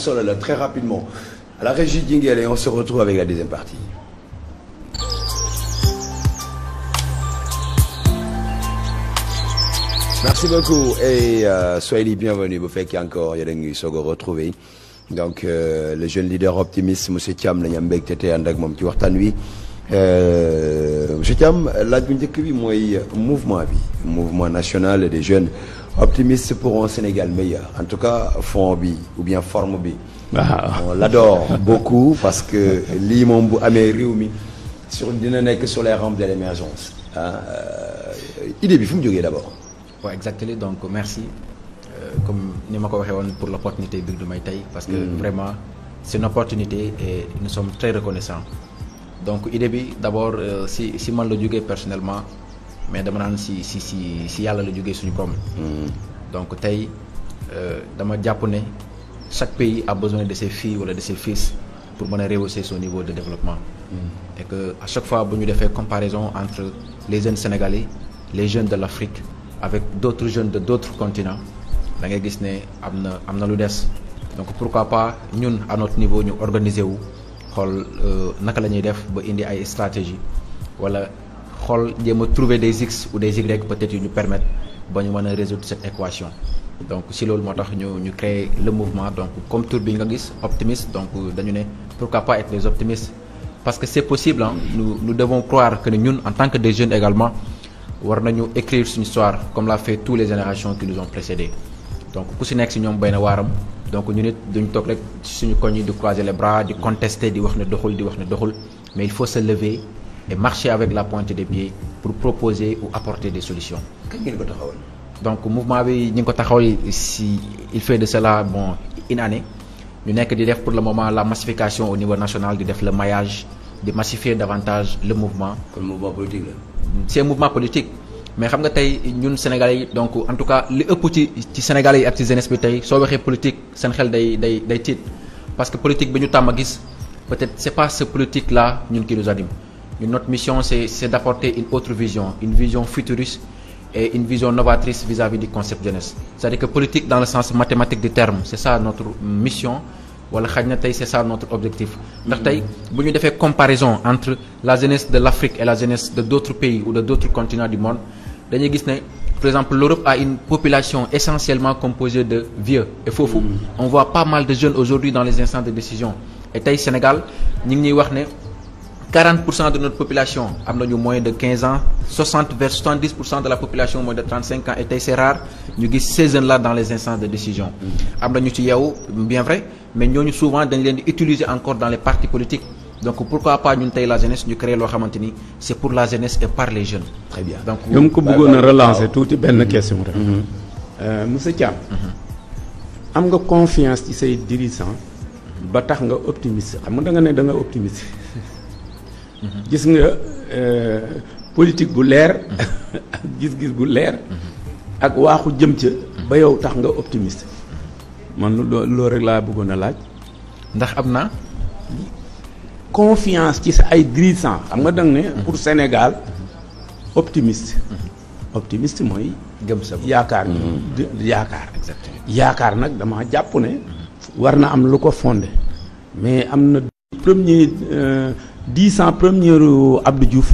Solo là, très rapidement. À la régie Jingle et on se retrouve avec la deuxième partie. Merci beaucoup et soyez les bienvenus. Vous faites encore, il y a des gens qui retrouver. Donc le jeune leader optimiste monsieur Thiam la ñu am mbégte te ànd ak moom ci waxtaan wi monsieur Thiam laaj bu njëkk bi mooy mouvement national des jeunes optimistes pour un Sénégal meilleur en tout cas fond bi ou bien forme bi. On l'adore beaucoup parce que lii moom bu amee réew mi dina nekk sur les rampes de l'émergence idée bi fu mu jógee d'abord. Ouais, exactement. Donc merci comme ni ma ko waxee woon pour l'opportunité bi du may tey parce que vraiment c'est une opportunité et nous sommes très reconnaissants. Donc idée bi d'abord si man la jógee personnellement mais dama naan si yàlla la jógee suñu borom. Donc tey dama jàpp ne chaque pays a besoin de ses filles wala de ses fils pour mën a rehausser son niveau de développement. Et que à chaque fois bu ñu defee comparaison entre les jeunes sénégalais les jeunes de l'Afrique avec d'autres jeunes de d'autres continents da ngay gis ne am na lu des. Donc pourquoi pas ñun à notre niveau ñu organiser wu xool naka la ñuy def ba indi ay stratégie wala xool jéem a trouver des X ou des Y peut-être yu ñu permettre ba ñu mën a résoudre cette équation. Donc si loolu moo tax ñu créer le mouvement donc comme tur bi nga gis optimiste donc dañu ne pourquoi pas être des optimistes parce que c'est possible hein. Nous devons croire que ñun en tant que des jeunes également war nañu écrire suñu histoire comme l'a fait toutes les générations qui nous ont précédés. Donc ku si nekk si ñoom bay na waaram donc ñu nit duñ toog rek suñu koñ yi di croiser les bras di contester di wax ne doxul mais il faut se lever et marcher avec la pointe des pieds pour proposer ou apporter des solutions. Kañ ngeen ko taxawal. Donc mouvement bi ñu ngi ko taxawal si il fait de cela une année ñu nekk di def pour le moment la massification au niveau national di def le maillage di massifier davantage le mouvement. Comme mouvement politique la. C'est un mouvement politique mais xam nga tey ñun Sénégalais yi donc en tout cas li ëpp ci Sénégalais yi ak ci jeunesse bi tey soo waxee politique seen xel day tiit parce que politique bi ñu tàmm a gis peut-être c'est pas ce politique là ñun qui nous anime notre mission c'est d'apporter une autre vision une vision futuriste et une vision novatrice vis-à-vis du concept jeunesse c'est-à-dire que politique dans le sens mathématique du terme c'est ça notre mission wala xaj na tey c'est ça notre objectif ndax tey bu ñu defee comparaison entre la jeunesse de l'Afrique et la jeunesse de d'autres pays ou de d'autres continents du monde dañuy gis ne par exemple l'Europe a une population essentiellement composée de vieux et foofu on voit pas mal de jeunes aujourd'hui dans les instances de décision et tey Sénégal ñu ngi ñuy wax ne 40% de notre population am nañu moins de 15 ans 60 vers 70% de la population moins de 35 ans et tey c'est rare ñu gis ces jeunes là dans les instances de décision am nañu ci yeewu bien vrai mais ñooñu souvent dañ leen di utiliser encore dans les partis politiques donc pourquoi pas ñun tey la jeunesse ñu créer loo xamante ni c'est pour la jeunesse et par les jeunes. Très bien donc ñoom ko bëggoon a relancer tuuti benn question rek. monsieur Thiam. am nga confiance ci say dirigeants ba tax nga optimiste xam nga da nga optimiste. gis nga politique bu leer ak gis-gis bu leer ak waaxu jëm ca ba yow tax nga optimiste man loolu rek laa bëggoon a laaj ndax am na confiance ci sa ay dirigeants xam nga danga ne pour Sénégal optimiste mooy gëm sa yaakaar yaakaar exactement yaakaar nag dama jàpp ne war na am lu ko fondé mais am na premier 10 ans première Abdou Diouf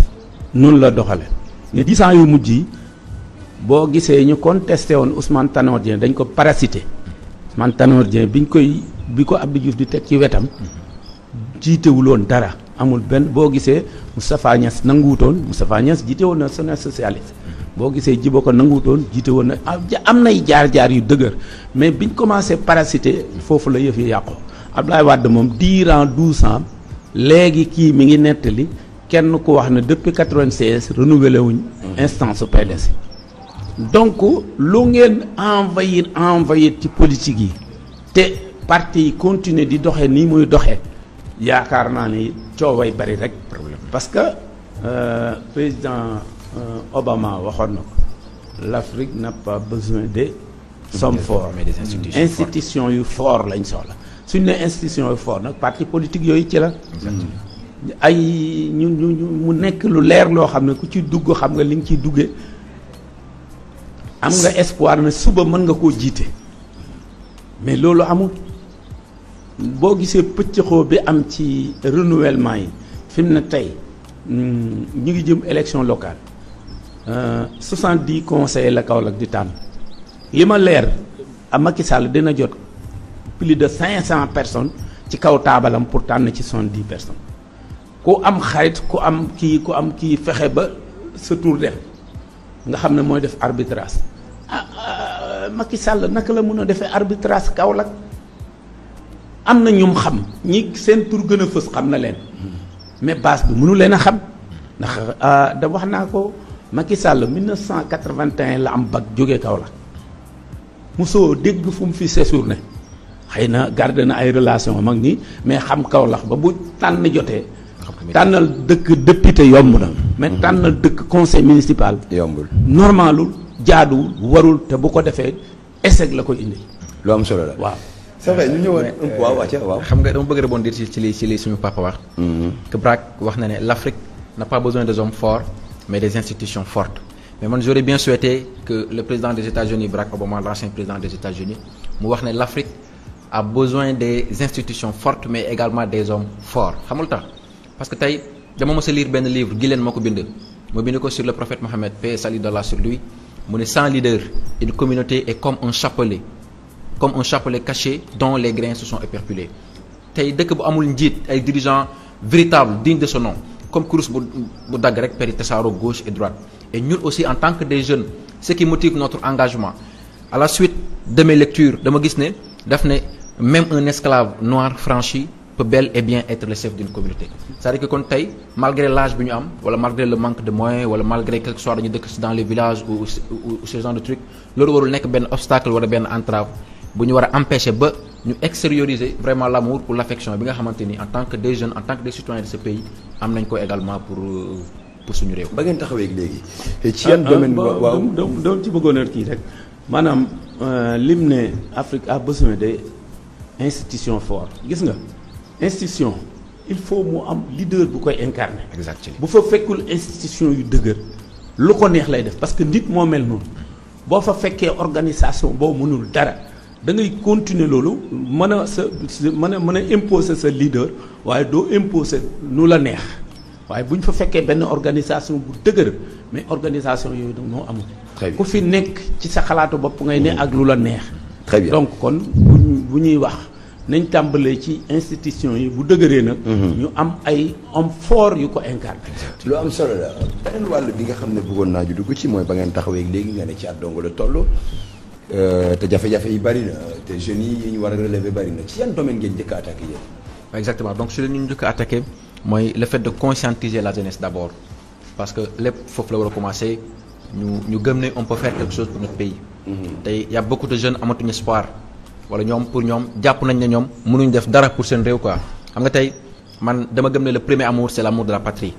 noonu la doxale ne 10 ans yu mujj yi boo gisee ñu contesté woon Ousmane Tanor Dieng dañ ko parasité Ousmane Tanor Dieng bi ko Abdou Diouf di teg ci wetam jiitewuloon dara amul benn boo gisee Moustapha Niass nanguwutoon Moustapha Niass jiite woon na Jeunesse socialiste boo gisee Djibo ko nanguwutoon jiite woon na am nay jaar-jaar yu dëgër mais biñ commencé parasité foofu la yëf yi yàqu Abdoulaye Wade moom durant 12 ans léegi kii mi ngi nettali kenn ku wax ne depuis 96 renouvelé wuñ instance su PDS donc lu ngeen envahir ci politique yi te parti yi continuer di doxee nii muy doxee yaakaar naa ni cooway bari rek problème parce que président Obama waxoon na ko l'Afrique n'a pas besoin de sommes forts mais des institutions yu fort lañ soxla suñ ne institution yu fort nag parti politique yooyu ci la ay ñu mu nekk lu leer loo xam ne ku ci dugg xam nga li nga ciy duggee am nga espoir ne suba mën nga koo jiite mais loolu amul boo gisee pëccëxoo bi am ci renouvellement yi fi mu ne tey ñu ngi jëm élection locale 70 conseillers la Kaolack di tànn li ma leer a Macky Sall dina jot plus de 500 personnes ci kaw taabalam pour tànn ci 70 personnes ku am xarit ku am kii fexe ba sa tour dem nga xam ne mooy def arbitrage Macky Sall naka la mën a defee arbitrage Kaolack am na ñum xam ñi seen tur gën a fës xam na leen mais base bi mënu leen a xam ndax da wax naa ko Macky Sall 1981 la am bac jógee Kaolack mosoo dégg fu mu fi séjourné xëy na garde na ay relation mag nii mais xam Kaolack ba bu tànn jotee tànnal dëkk député yomb na mais tànnal dëkk conseil municipal yombul normalul jaaduwul warul te bu ko defee échec la koy indi lu am solo la waaw c'est vrai ñu ñëwaat waaw xam nga dama bëgg rebondir ci li suñu papa wax que Braque wax na ne l'Afrique n'a pas besoin des hommes forts mais des institutions fortes mais man j'aurais bien souhaité que le président des États-Unis Barack Obama l'ancien président des États-Unis mu wax ne l'Afrique a besoin des institutions fortes mais également des hommes forts xamul tax parce que tey dama mës a lire benn livre Guilaine moo ko bind ko sur le prophète Mohammed paix et salut d'Allah sur lui mu ne sans leader une communauté est comme un chapelet caché dont les grains se sont éperpulés tey dëkk bu amul njiit ay dirigeants véritables dignes de ce nom comme kurus bu dagg rek péri tasaaroo gauche et droite et ñun aussi en tant que des jeunes ce qui motive notre engagement à la suite de mes lectures dama gis ne daf ne même un esclave noir franchi peut bel et bien être le chef d'une communauté c'est-à-dire que kon tey malgré l'âge bi ñu am wala malgré le manque de moyens wala malgré quelque soit dañu dëkk dans les villages ou ce genre de truc loolu warul nekk benn obstacle wala benn entrave bu ñu war a empêcher ba ñu extérioriser vraiment l'amour pour l'affection bi nga xamante ni en tant que des jeunes en tant que des citoyens de ce pays am nañ ko également pour suñu réew. ba ngeen taxawee léegi. ci yan domaine waaw doon ci bëggoon a kii rek maanaam lim ne Afrique a besoin de institutions fortes gis nga institution il faut mu am leader bu koy incarner. exactement bu fa fekkul institution yu dëgër lu ko neex lay def parce que nit moo mel noonu boo fa fekkee organisation boo mënul dara. da ngay continuer loolu mën a imposer sa leader waaye doo imposer nu la neex waaye bu ñu fa fekkee benn organisation bu dëgër mais organisation yooyu nag moo amul. ku fi nekk ci sa xalaatu bopp ngay ne ak lu la neex. très bien donc kon bu ñuy wax nañ tàmbalee ci institution yi bu dëgëree nag. ñu am ay hommes forts yu ko incarné. lu am solo la beneen wàll bi nga xam ne bëggoon naa ju dugg ci mooy ba ngeen taxawee léegi nga ne ci at dong la toll. te jafe-jafe yi bari na te jeunes yi ñu war a relever bari na ci yan domaine ngeen njëkk a attaqué yéen. exactement donc su leen ñu njëkk a attaqué mooy le fait de conscientiser la jeunesse d'abord parce que lépp foofu la war a commencer ñu gëm ne on peut faire quelque chose pour notre pays. tey y a beaucoup de jeunes amatuñu espoir wala ñoom pour ñoom jàpp nañ ne ñoom mënuñ def dara pour seen réew quoi xam nga tey man dama gëm ne le premier amour c'est l'amour de la patrie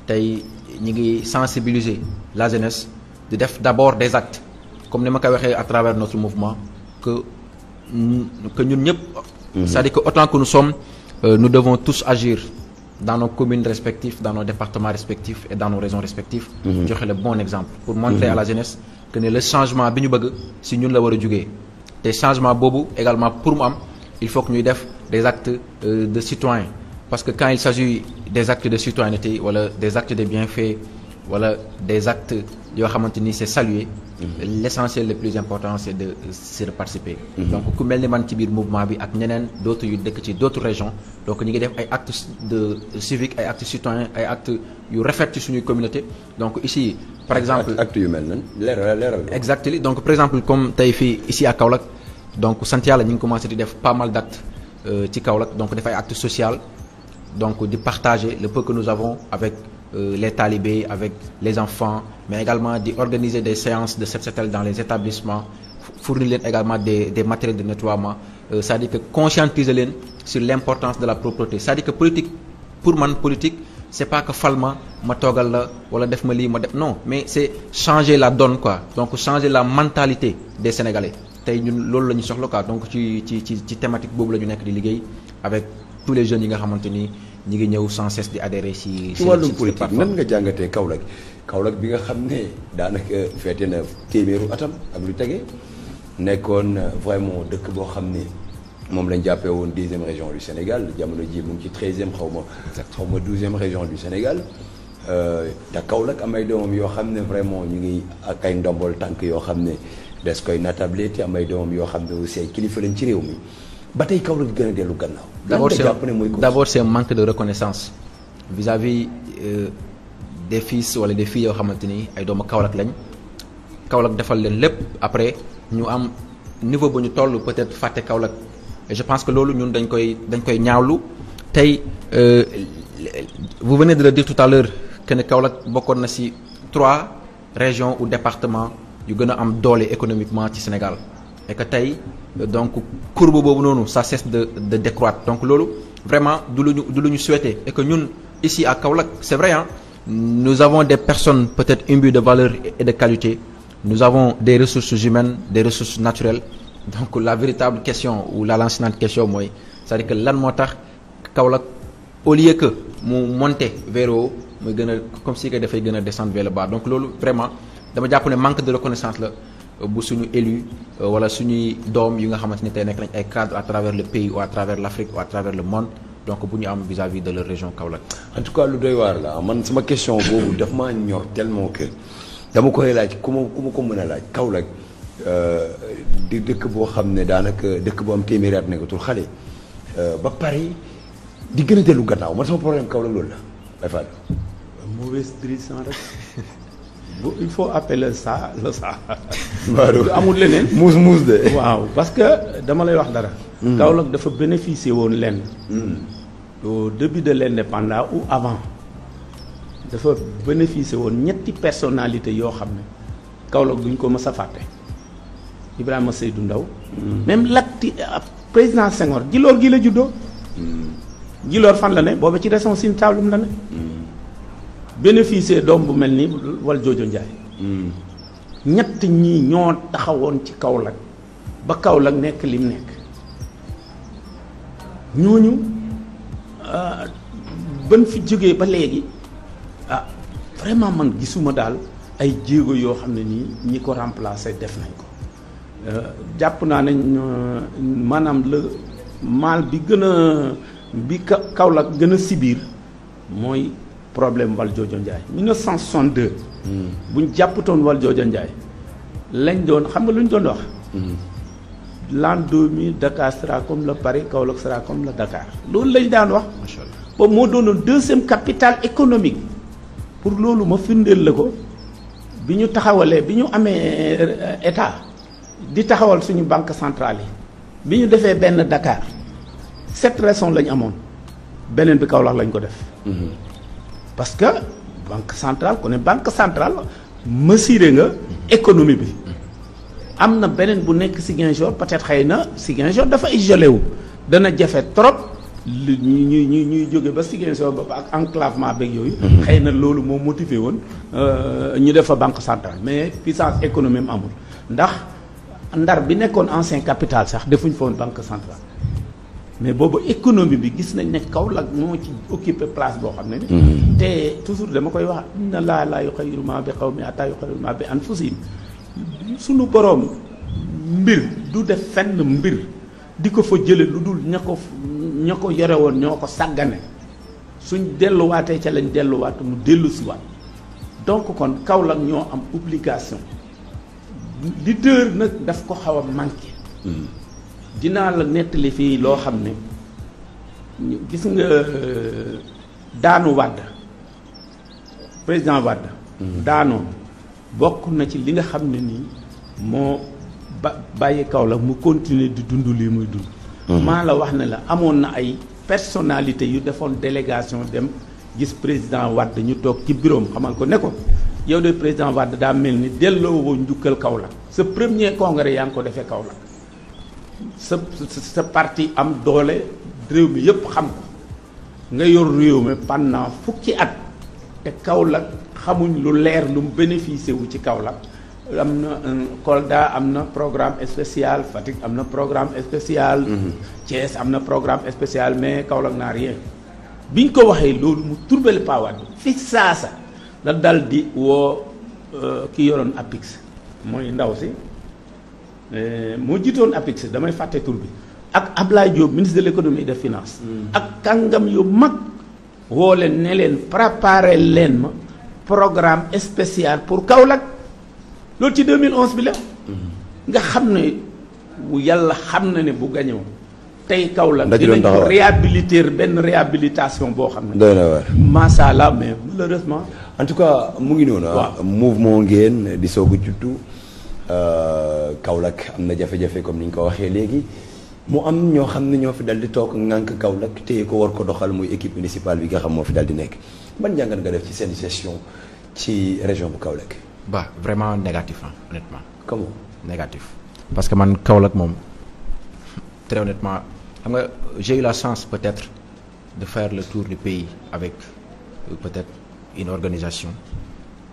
tey ñi ngi sensibiliser la jeunesse di def d'abord des actes. comme ni ma koy waxee à travers notre mouvement que ñun ñëpp. c'est-à-dire que autant que nous sommes nous devons tous agir dans nos communes respectives dans nos départements respectifs et dans nos régions respectives. joxe le bon exemple. pour montrer à la jeunesse que ne le changement bi ñu bëgg si ñun la war a jugee te changement boobu également pour mu am il faut que ñuy def des actes de citoyens parce que quand il s'agit des actes de citoyenneté wala des actes de bienfait wala des actes yoo xamante ni c'est salué. L'essentiel le plus important c'est de participer. donc ku mel ni man ci biir mouvement bi ak ñeneen d'autres yu dëkk ci d'autres régions donc ñu ngi def ay actes de civiques ay actes citoyens ay actes yu rafet ci suñuy communauté donc ici par exemple actes yu mel nan leeral exactement donc par exemple comme tey fii ici à Kaolack donc sant yàlla ñu ngi commencé di def pas mal d'actes ci Kaolack donc def ay actes sociaux donc di partager le peu que nous avons avec les talibés avec les enfants mais également di organiser des séances de set setal dans les établissements fournir leen également des matériels de nettoiement c'est-à-dire que conscientiser leen sur l'importance de la propreté c'est-à-dire que politique pour man politique c'est pas que fal ma toogal la wala def ma lii ma def non mais c'est changer la donne quoi donc changer la mentalité des Sénégalais tey ñun loolu la ñu soxla quoi donc ci thématique boobu la ñu nekk di liggéey avec tous les jeunes yi nga xamante ni ñi ngi ñëw sans cesse di adhérer ci wàllum politique nan nga jàngatee Kaolack bi nga xam ne daanaka feete na téeméeru atam ak lu tege nekkoon vraiment dëkk boo xam ne moom lañ jàppee woon 10e région du Sénégal jamono ji mu ngi ci 13e xaw ma 12e région du Sénégal te Kaolack am ay doomam yoo xam ne vraiment ñu ngi ak ay ndombol tànk yoo xam ne des koy natable te am ay doomam yoo xam ne aussi ay kilifa lañ ci réew mi ba tey Kaolack gën a dellu gannaaw. D'abord c'est un manque de reconnaissance vis-à-vis des fils wala des filles yoo xamante ni ay doomu Kaolack lañ Kaolack defal leen lépp après ñu am niveau bu ñu toll peut-être fàtte Kaolack et je pense que loolu ñun dañ koy ñaawlu tey vous venez de le dire tout à l'heure que ne Kaolack bokkoon na ci 3 régions ou départements yu gën a am doole économiquement ci Sénégal et que tey donc courbe boobu noonu ça cesse de décroître donc loolu vraiment du lu ñu souhaiter et que ñun ici à Kaolack c'est vrai hein nous avons des personnes peut-être imbues de valeurs et de qualité nous avons des ressources humaines des ressources naturelles donc la véritable question ou la lancinante question mooy c'est-à-dire que lan moo tax Kaolack au lieu que mu monter vers haut muy gën a comme si que dafay gën a descendre vers le bas donc loolu vraiment dama jàpp ne manque de reconnaissance la bu suñu élu wala suñuy doom yi nga xamante ni tey nekk nañ ay cadres à travers le pays ou à travers l'Afrique ou à travers le monde donc bu ñu am vis-à-vis de leur région Kaolack. En tout cas lu doy waar la man sama question boobu daf maa ñor tellement que dama koy laaj ku ma ko mën a laaj Kaolack di dëkk boo xam ne daanaka dëkk boo am téeméeri at nekkatul xale ba pare di gën a dellu gannaaw man sama problème Kaolack loolu la bay Fall. mauvaise dirigeant rek il faut appeler ça le ça. waaw amul leneen. muus de. waaw parce que dama lay wax dara. Kaolack dafa bénéficier woon lenn. au début de l'indépendance ou avant dafa bénéficier woon ñetti personnalité yoo xam ne Kaolack duñ ko mës a fàtte. Ibrahima Seydou Ndaw même l'acte président Senghor Djilor gi la juddoo. Djilor fan la ne booba ci région Sine Saloum la ne. bénéficier doom bu mel ni Valdiodio Ndiaye. ñett ñii ñoo taxawoon ci Kaolack ba Kaolack nekk lim nekk ñooñu ban fi jógee ba léegi vraiment man gisuma daal ay jéego yoo xam ne nii ñi ko remplacer def nañ ko jàpp naa ne maanaam le mal bi gën a bi Kaolack gën a sibir mooy problème Valdiodio Ndiaye 1962. buñ jàppatoon Valdiodio Ndiaye lañ doon xam nga lu ñu doon wax. l'an 2000 Dakar sera comme le Paris Kaolack sera comme le Dakar loolu lañ daan wax. macha allah boobu moo doonoon deuxième capitale économique pour loolu ma firndeel la ko bi ñu taxawalee bi ñu amee état di taxawal suñu banque centrale yi bi ñu defee benn Dakar 7 régions lañ amoon beneen bi Kaolack lañ ko def. parce que banque centrale ku ne banque centrale mesuré nga économie bi am na beneen bu nekk Ziguinchor peut-être xëy na Ziguinchor dafa isolé wu dana jafe trop li ñuy jóge ba Ziguinchor ba ak enclavement beeg yooyu. xëy na loolu moo motivé woon ñu def fa banque centrale mais puissance économique amul ndax Ndar bi nekkoon ancien capitale sax defuñ fa woon banque centrale. mais boobu économie bi gis nañ ne Kaolack moo ci occupé place boo xam ne. te toujours dama koy wax inna Allaaha laa yughayyiru maa bi qawmin hattaa yughayyiru maa bi anfusihim suñu boroom mbir du def fenn mbir di ko fa jële lu dul ña ko yore woon ñoo ko sàggane suñ delluwaatee ca lañ delluwaat mu dellu si waat donc kon Kaolack ñoo am obligation leader nag daf ko xaw a manqué. dinaa la nettali fii loo xam ne gis nga daanu Wade président Wade daanoon bokk na ci li nga xam ne nii moo bàyyi Kaolack mu continuer di dund lii muy dund maa la wax ne la amoon na ay personnalité yu defoon délégation dem gis président Wade ñu toog ci bureau xamal ko ne ko yow de président Wade daa mel ni delloo woo njukkal Kaolack sa premier congrès yaa ngi ko defee Kaolack sa parti am doole réew mi yëpp xam ko nga yor réew mi pendant fukki at te Kaolack xamuñ lu leer lu mu bénéficié wu ci Kaolack am na Kolda am na programme spécial Fatick am na programme spécial Thiès am na programme spécial mais Kaolack n'a rien biñ ko waxee loolu mu turbale pawat fi saasa la dal di woo ki yoroon APIX mooy ndaw si moo jiitoon APIX damay fàtte tur bi ak Ablaye Diop ministre de l'économie et des finances ak kàngam yu mag woo leen ne leen préparer leen ma programme spécial pour Kaolack loolu ci 2011 bi la nga xam ne bu yàlla xam na ne bu gañoo tey Kaolack dinañ ko réhabiliter benn réhabilitation boo xam ne doy na waar macha allah mais malheureusement en tout cas mu ngi noonu mouvement ngeen di soog a juddu Kaolack am na jafe-jafe comme ni ñu ko waxee léegi mu am ñoo xam ne ñoo fi dal di toog ngànk Kaolack téye ko war ko doxal muy équipe municipale bi nga xam moo fi dal di nekk ban jàngat nga def ci seen gestion ci région bu Kaolack. Bah vraiment négatif honnêtement. Comment négatif parce que man Kaolack moom très honnêtement xam nga j'ai eu la chance peut-être de faire le tour du pays avec peut-être une organisation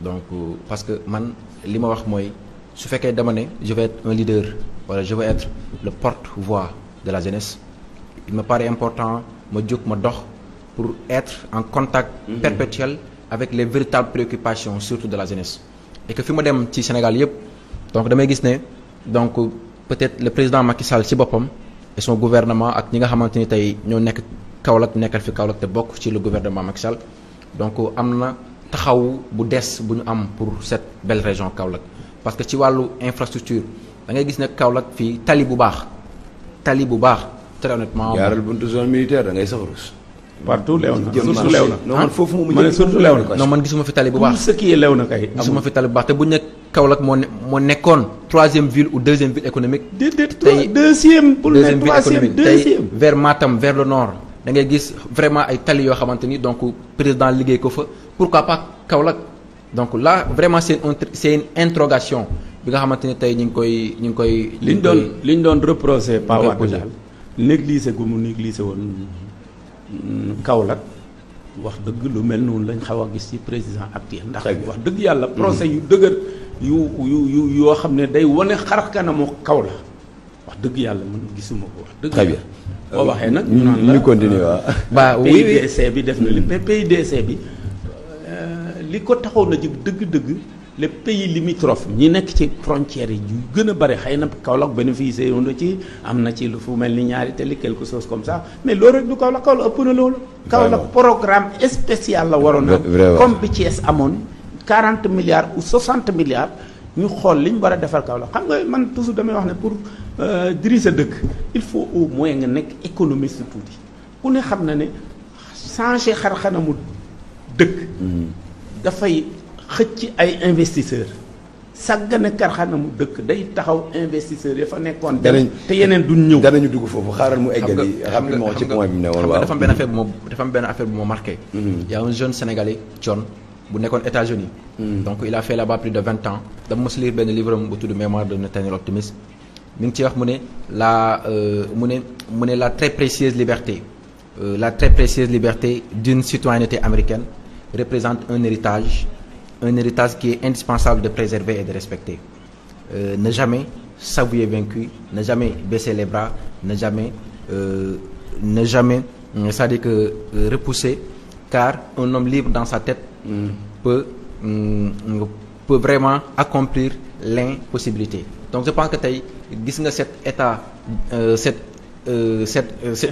donc parce que man li ma wax mooy su fekkee dama ne je vais être un leader wala je vais être le porte-voix de la jeunesse il me paraît important ma jóg ma dox pour être en contact perpétuel avec les véritables préoccupations surtout de la jeunesse et que fi ma dem ci Sénégal yëpp donc damay gis ne donc peut-être le président Macky Sall ci boppam et son gouvernement ak ñi nga xamante ni tey ñoo nekk Kaolack nekkal fi Kaolack te bokk ci le gouvernement Macky Sall donc am na taxaw bu des bu ñu am pour cette belle région Kaolack parce que ci wàllu infrastructure da ngay gis ne Kaolack fii tali bu baax très honnêtement. jaaral buntu zone militaire da ngay safarus. partout lew na surtout lew na. non man foofu moom ma ne surtout lew na. non man gisuma fi tali bu baax. tout ce qui est lew na kay. gisuma fi tali bu baax te bu ñu nekk Kaolack moo nekkoon troisième ville ou deuxième ville économique. tey deuxième pour le troisième deuxième vers Matam vers le nord da ngay gis vraiment ay tali yoo xamante ni donc président liggéey ko fa pourquoi pas Kaolack donc là vraiment c'est une interrogation bi nga xamante ni tey ñu ngi koy. li ñu doon reproché Pa Wade daal négligé gu mu négligé woon Kaolack wax dëgg lu mel noonu lañ xaw a gis ci président actuel ndax wax dëgg yàlla procès yu dëgër yu yoo xam ne day wane xar kanamu Kaolack wax dëgg yàlla man gisuma ko wax dëgg. très bien boo waxee nag ñu naan la ñu continuer waaw. ba PIDC bi def na li mais PIDC bi li ko taxoon na jëg dëgg-dëgg les pays limitrophes ñi nekk ci frontières yi yu gën a bëri xëy na Kaolack bénéficié woon na ci am na ci lu fu mel ni ñaari tali quelque chose comme ça mais loolu rek du Kaolack ëpp na loolu. Kaolack programme spécial la waroon am. comme bi Thiès amoon 40 milliards ou 60 milliards ñu xool li ñu war a defal Kaolack xam nga man toujours damay wax ne pour diriger dëkk il faut au moins nga nekk économiste tuuti ku ne xam na ne changer xar-xanamu dëkk. dafay xëcc ay investisseurs sàggane karxanamu dëkk day taxaw investisseurs ya fa nekkoon. te yeneen duñ ñëw. danañu dugg foofu xaaral mu eggali. rapidement ci point bi mu ne woon waaw dafa am benn affaire bu ma marqué. y a un jeune sénégalais John bu nekkoon États-Unis donc il a fait là-bas plus de 20 ans. dama mos lire benn livre bu tudd Mémoire d'un éternel optimiste mi ngi ciy wax mu ne la très précieuse liberté d'une citoyenneté américaine représente un héritage qui est indispensable de préserver et de respecter. Ne jamais s'avouer vaincu, ne jamais baisser les bras, ne jamais c'est-à-dire que repousser, car un homme libre dans sa tête peut vraiment accomplir l'impossibilité. Donc je pense que tey gis nga cet état cette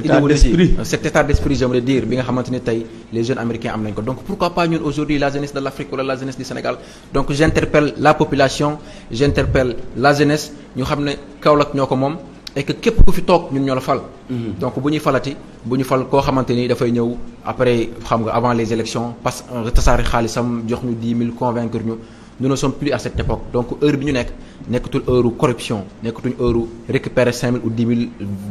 idéologie cet état d'esprit j'aimerais dire bi nga xamante ni tey les jeunes américains am nañ ko donc pourquoi pas ñun aujourd'hui la jeunesse de l'Afrique wala la jeunesse du Sénégal donc j'interpelle la population j'interpelle la jeunesse ñu xam ne Kaolack ñoo ko moom et que képp ku fi toog ñun ñoo la fal donc bu ñuy fal koo xamante ni dafay ñëw après xam nga avant les élections parce que tasaari xaalisam jox ñu 10 000 convaincre ñu nous ne sommes plus à cette époque donc heure bi ñu nekkatul heure corruption nekkatuñ heure récupérer 5 000 ou 10 000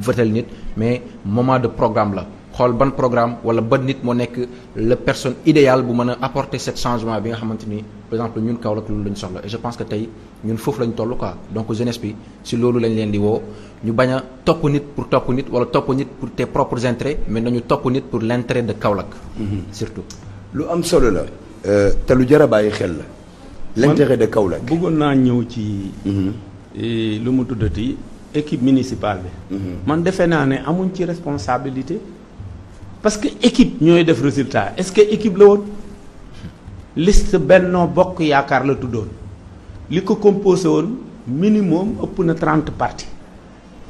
votel nit mais moment de programme la xool ban programme wala ban nit moo nekk la personne idéale bu mën a apporter cet changement bi nga xamante ni par exemple ñun Kaolack loolu lañu soxla et je pense que tey ñun foofu lañu toll quoi donc jeunesse bi si loolu lañ leen di woo ñu bañ a topp nit pour topp nit wala topp nit pour tes propres intérêts mais nañu topp nit pour l'intérêt de Kaolack surtout lu am solo la te lu jar a bàyyi xel la l'intérêt de Kaolack. bëggoon naa ñëw ci lu mu tuddati équipe municipale bi man defe naa ne amuñ ci responsabilité parce que équipe ñooy def résultat est-ce que équipe la woon liste Benno Bokk Yaakaar la tuddoon li ko composé woon minimum ëpp na 30 partis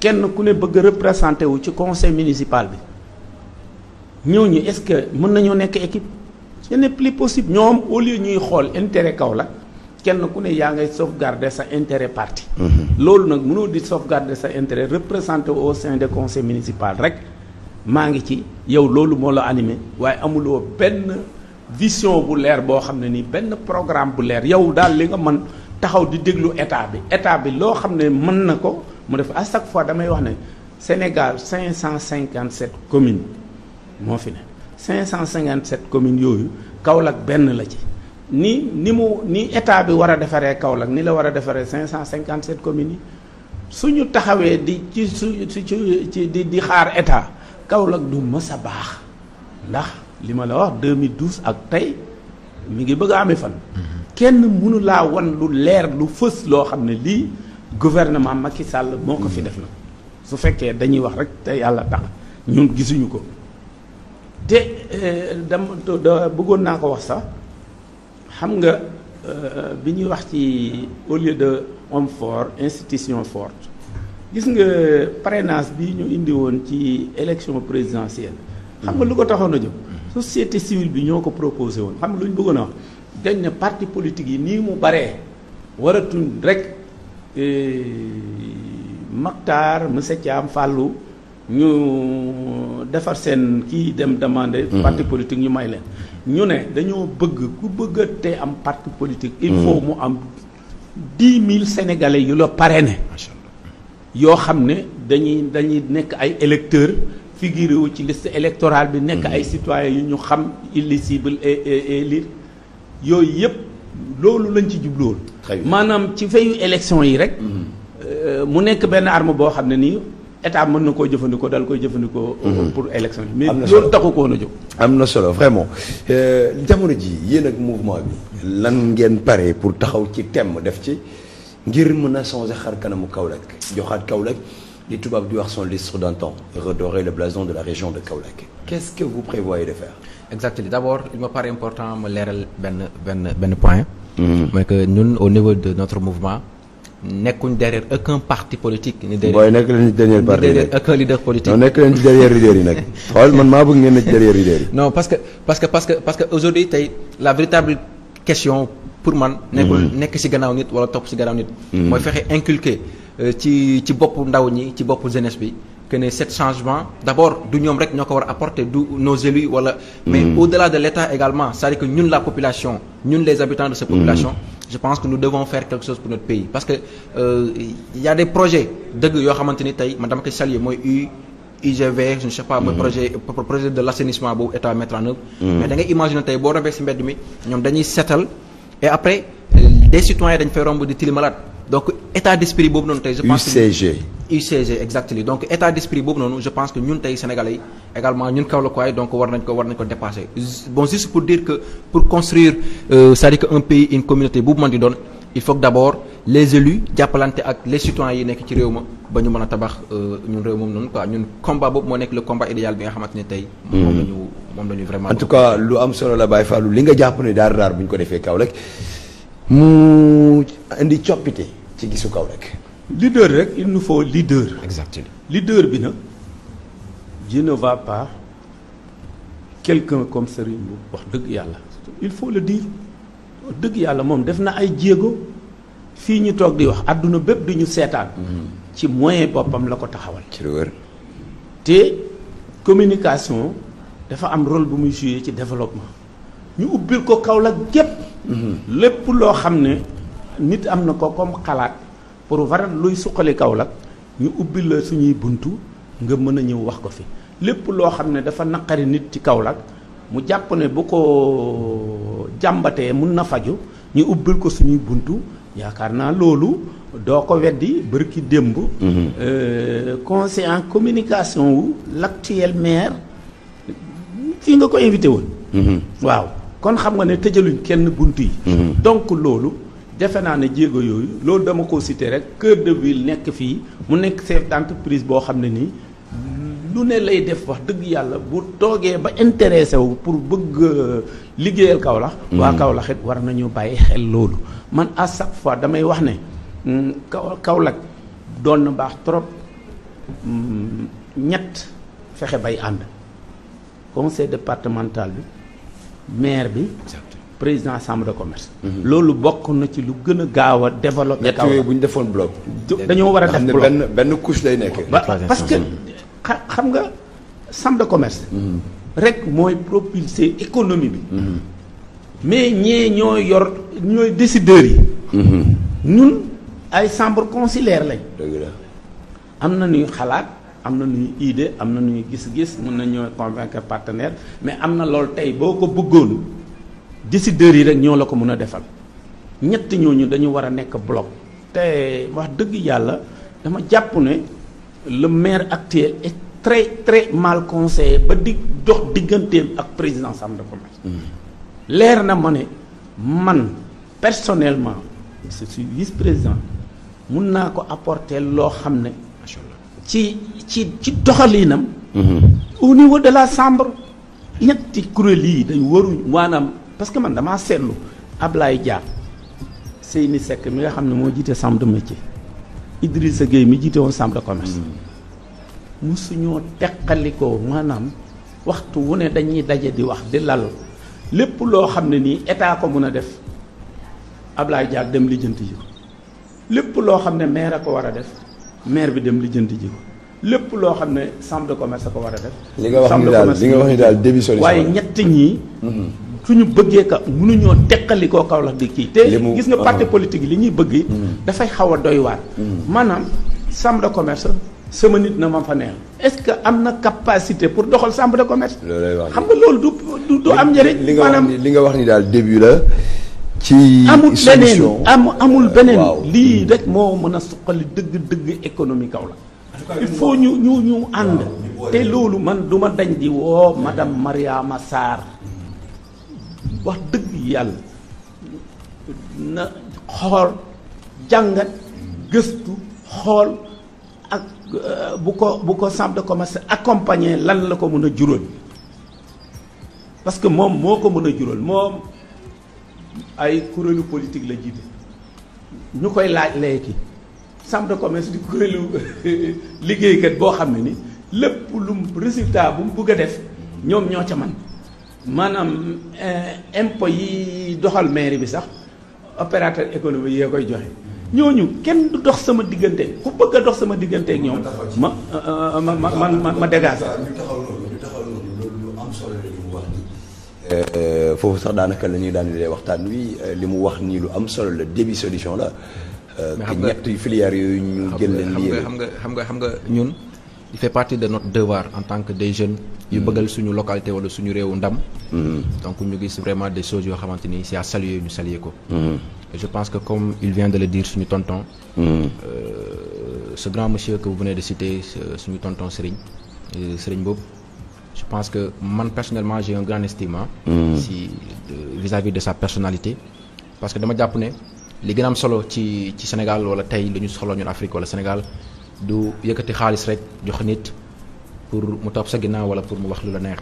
kenn ku ne bëgg a représenté wu ci conseil municipal bi ñooñu est-ce que mën nañoo nekk équipe ce n'est plus possible. ñoom au lieu ñuy xool intérêt Kaolack kenn ku ne yaa ngay sauvegarder sa intérêt parti. loolu nag mënoo di sauvegarder sa intérêt représenté au sein du conseil municipal rek maa ngi ci yow loolu moo la animé waaye amuloo benn vision bu leer boo xam ne nii benn programme bu leer yow daal li nga mën taxaw di déglu état bi loo xam ne mën na ko mu def à chaque fois damay wax ne Sénégal 557 communes moo fi ne 557 communes yooyu Kaolack benn la ci ni état bi war a defaree Kaolack ni la war a defaree 557 communes yi suñu taxawee di xaar état Kaolack du mës a baax ndax li ma la wax 2012 ak tey mi ngi bëgg a amee fan. kenn mënu laa wan lu leer lu fës loo xam ne lii gouvernement Macky Sall moo ko fi def na su fekkee dañuy wax rek te yàlla tax ñun gisuñu ko te da bëggoon naa ko wax sax xam nga bi ñuy wax ci au lieu de homme fort institution forte gis nga parrainage bi ñu indi woon ci élection présidentielle xam nga lu ko taxoon a jóg société civile bi ñoo ko proposé woon xam nga lu ñu bëggoon a wax dañ ne parti politique yi nii mu baree waratuñ rek Mactar monsieur Thiam Fallou ñu defar seen kii dem demander parti politique ñu may leen ñu ne dañoo bëgg ku bëgg a te am parti politique il faut mu am 10 000 sénégalais yu la parrainé yoo xam ne dañuy nekk ay électeurs figuré wu ci liste électorale bi nekk ay citoyens yu ñu xam éligible et lire yooyu yëpp loolu lañ ci jublool maanaam ci fayu élection yi rek mu nekk benn arme boo xam ne nii état mën na koo jëfandikoo dal koy jëfandikoo pour élection yi mais loolu taxu ko woon a jóg am na solo vraiment jamono ji yéen ak mouvement bi lan ngeen pare pour taxaw ci thème def ci ngir mën a changer xar kanamu Kaolack joxaat Kaolack li tubaab di wax son lustre d'antan redorer le blason de la région de Kaolack qu'est-ce que vous prévoyez de faire exactement d'abord il me paraît important ma leeral benn point mooy que ñun au niveau de notre mouvement nekkuñ derrière aucun parti politique ni derrière nekk leen ci derrière parti derrière aucun leader politique non nekk leen ci derrière leader yi nag xool man maa bëgg ngeen ne ci derrière leader yi non parce que aujourd'hui tey la véritable question pour man nekkul nekk ci gannaaw nit wala topp ci gannaaw nit mooy fexe inculquer ci boppu ndaw ñi ci boppu jeunesse bi que ne cet changement d'abord du ñoom rek ñoo ko war a apporter du nos élus wala mais au-delà de l'État également c'est-à-dire que ñun la population ñun les habitants de cette population je pense que nous devons faire quelque chose pour notre pays parce que y a des projets dëgg yoo xamante ni tey man dama koy saluer mooy UGV je ne sais pas mooy projet de l'assainissement boobu État mettre en œuvre mais da ngay imaginer tey boo rombee ci mbedd mi ñoom dañuy seetal et après des citoyens dañ fay romb di tilimalaat donc état d'esprit boobu noonu tey je pense UCG exactement donc état d'esprit boobu noonu je pense que ñun tey sénégalais yi également ñun Kaolackois donc war nañ ko dépasser bon juste pour dire que pour construire c'est-à-dire que un pays une communauté bu mën di doon il faut que d'abord les élus jàppalante ak les citoyens yi nekk ci réew ma ba ñu mën a tabax ñun réew moom noonu quoi ñun combat boobu moo nekk le combat idéal bi nga xamante ne tey moom lañu vraiment en tout cas lu am solo la Baye Fallou li nga jàpp ne daar bu ñu ko defee Kaolack mu indi coppite ci gisu Kaolack leader rek il nous faut leader. exactement leader bi nag je ne vois pas quelqu'un comme Serigne Mboup wax dëgg yàlla il faut le dire wax dëgg yàlla moom def na ay jéego fii ñu toog di wax àdduna bépp du ñu seetaan. ci moyen boppam la ko taxawal. ci lu wér. te communication dafa am rôle bu muy jouer ci développement ñu ubbil ko Kaolack gépp lépp loo xam ne nit am na ko comme xalaat. pour waral luy suqali Kaolack ñu ubbi la suñuy buntu nga mën a ñëw wax ko fi lépp loo xam ne dafa naqari nit ci Kaolack mu jàpp ne bu ko jàmbatee mun na faju ñu ubbil ko suñuy buntu yaakaar naa loolu doo ko weddi bërki démb conseil en communication wu l'actuel maire fii nga ko invité woon waaw kon xam nga ne tëjaluñ kenn buntu yi donc loolu defe naa ne jéego yooyu loolu dama ko cité rek cœur de ville nekk fii mu nekk chef d'entreprise boo xam ne nii lu ne lay def wax dëgg yàlla bu toogee ba intéressé wu pour bëgg liggéeyal Kaolack waa Kaolack it war nañu bàyyi xel loolu man à chaque fois damay wax ne Kaolack doon na baax trop ñett fexe bay ànd conseil départemental bi maire bi président chambre de commerce. loolu bokk na ci lu gën a gaaw a développer. ñett yooyu bu ñu defoon bloc. dañoo war a def bloc benn couche lay nekk. parce que xam nga chambre de commerce. rek mooy propulser économie bi. mais ñee ñooy décideurs yi. ñun ay chambre consulaire lañ. dëgg la. am na ñuy xalaat am na ñuy idée am na ñuy gis-gis mun na ñoo convaincre partenaire mais am na loolu tey boo ko bëggoon décideurs yi rek ñoo la ko mun a defal ñett ñooñu dañu war a nekk bloc. te wax dëgg yàlla dama jàpp ne le maire actuel est très mal conseillé ba di dox digganteem ak président chambre de commerce. leer na ma ne man personnellement je suis vice-président mun naa ko apporter loo xam ne ci doxalinam. au niveau de la chambre ñetti kuréel yi dañ waruñ maanaam parce que man damaa seetlu Ablaye Dia Seyni Seck mi nga xam ne moo jiite chambre de métier Idrissa Gueye mi jiite woon chambre de commerce musuñoo teqalikoo maanaam waxtu wu ne dañuy daje di wax di lal lépp loo xam ne nii état ko mun a def Ablaye Dia dem lijjanti ji ko lépp loo xam ne maire a ko war a def maire bi dem lijjanti ji ko lépp loo xam ne chambre de commerce a ko war a def. li nga wax ni daal début solution waaye ñett ñii. suñu bëggee ka mënuñoo teqalikoo Kaolack di kii. te gis nga parti politique yi li ñuy bëgg. dafay xaw a doy waar. maanaam chambre de commerce sama nit na ma fa neel est-ce que am na capacité pour doxal chambre de commerce. loolay wax xam nga loolu du am njëriñ. maanaam li nga wax ni daal début la. ci solution amul beneen lii rek moo mën a suqali dëgg économie Kaolack. il faut ñu ànd. te loolu man du ma dañ di woo madame Mariama Sarr wax dëgg yàlla na xool jàngat gëstu xool ak bu ko chambre de commerce accompagner lan la ko mën a jural parce que moom moo ko mën a jural moom ay kuréelu politique la jiite ñu koy laaj léegi chambre de commerce di kuréelu liggéeykat boo xam ne ni lépp lu résultat bu mu bëgg a def ñoom ñoo ca man maanaam impôt yi doxal mairie bi sax opérateur économique yee koy joxe ñooñu kenn du dox sama diggante ku bëgg a dox sama diggante ak ñoom ma dégage. foofu sax daanaka la ñuy daan di waxtaan wi li mu wax nii lu am solo la début solution la. ñetti filières yooyu ñu jël leen lii xam nga ñun il fait partie de notre devoir en tant que des jeunes yu bëggal suñu localité wala suñu réewu ndam. donc ñu gis vraiment des choses yoo xamante ni c'est à saluer ñu saluer ko. et je pense que comme il vient de le dire suñu tonton. Ce grand monsieur que vous venez de citer suñu tonton Serigne Mboup. Je pense que man personnellement j'ai un grand estime vis-à-vis de sa personnalité parce que dama jàpp ne li gën a am solo ci Sénégal wala tey li ñu soxla ñun Afrique wala Sénégal du yëkkati xaalis rek jox nit pour mu topp sa ginnaaw wala pour mu wax lu la neex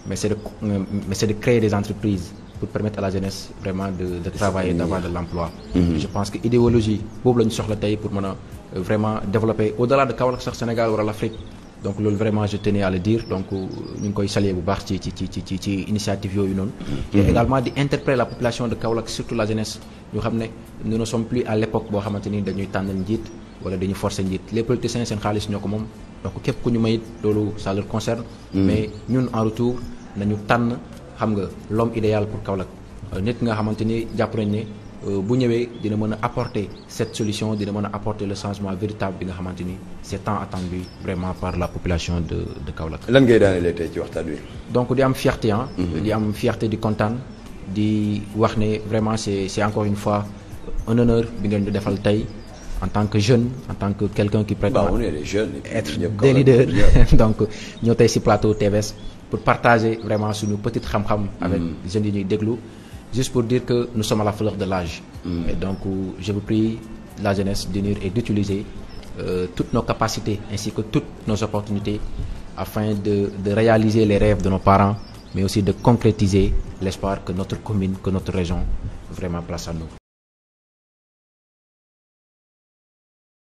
mais c'est de créer des entreprises pour permettre à la jeunesse vraiment de travailler d'avoir de l'emploi. Je pense que idéologie boobu la ñu soxla tey pour mën a vraiment développer au-delà de Kaolack sax Sénégal wala l'Afrique. Donc loolu vraiment je tenais à le dire donc ñu ngi koy saluer bu baax ci initiative yooyu noonu. et également di interpeller la population de Kaolack surtout la jeunesse ñu xam ne nous ne sommes plus à l'époque boo xamante ni dañuy tànnal njiit wala dañuy forcer njiit les politiciens seen xaalis ñoo ko moom donc képp ku ñu mayit loolu ça leur concerne. mais ñun en retour nañu tànn xam nga l'homme idéal pour Kaolack nit nga xamante ni jàpp nañ ne. bu ñëwee dina mën a apporter cette solution dina mën a apporter le changement véritable bi nga xamante ni c'est tant attendu vraiment par la population de Kaolack. lan ngay daanelee tey ci waxtaan wi. donc di am fierté di am fierté di kontaan di wax ne vraiment c'est encore une fois un honneur bi ngeen di defal tey en tant que jeune en tant que quelqu'un qui prétend on est des jeunes être des leaders donc ñoo tey ci plateau TVS pour partager vraiment suñu petite xam-xam avec jeunes yi ñuy déglu. Juste pour dire que nous sommes à la fleur de l'âge. Et donc, je vous prie, la jeunesse, d'unir et d'utiliser toutes nos capacités ainsi que toutes nos opportunités afin de réaliser les rêves de nos parents, mais aussi de concrétiser l'espoir que notre commune, que notre région vraiment place à nous.